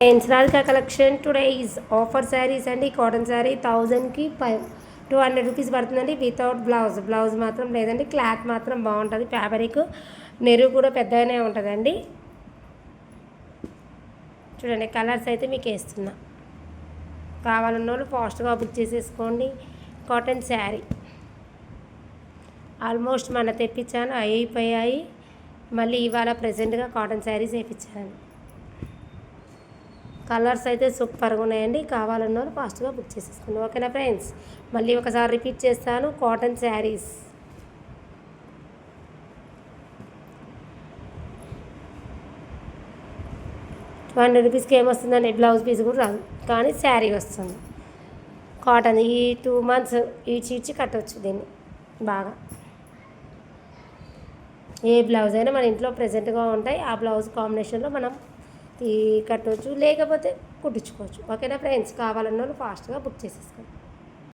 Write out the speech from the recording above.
Friends Radhika collection today is offer saris అండి. Cotton sari 1000కి 200 rupees పడుతుందండి. Without blouse మాత్రం లేదండి. క్లాత్ మాత్రం బాగుంటుంది. ఫ్యాబ్రిక్ నెరువు కూడా పెద్దగానే ఉంటుందండి. చూడండి కలర్స్ అయితే మీకు వేస్తున్నా. కావాలన్న వాళ్ళు ఫాస్ట్గా బుక్ చేసేసుకోండి. కాటన్ శారీ ఆల్మోస్ట్ మన తెప్పించాను, అయిపోయాయి. మళ్ళీ ఇవాళ ప్రజెంట్గా కాటన్ శారీస్ వేయించాను. కలర్స్ అయితే సూపర్గా ఉన్నాయండి. కావాలన్న వాళ్ళు ఫాస్ట్గా బుక్ చేసేసుకోండి. ఓకేనా ఫ్రెండ్స్, మళ్ళీ ఒకసారి రిపీట్ చేస్తాను. కాటన్ శారీస్ 200 రూపీస్కి ఏమొస్తుందండి, బ్లౌజ్ పీస్ కూడా రాదు, కానీ శారీ వస్తుంది. కాటన్ ఈ 2 months ఈడ్చి కట్టవచ్చు దీన్ని బాగా. ఏ బ్లౌజ్ అయినా మన ఇంట్లో ప్రెజెంట్గా ఉంటాయి. ఆ బ్లౌజ్ కాంబినేషన్లో మనం కట్టవచ్చు, లేకపోతే కుట్టించుకోవచ్చు. ఓకేనా ఫ్రెండ్స్, కావాలన్న వాళ్ళు ఫాస్ట్గా బుక్ చేసేసుకోండి.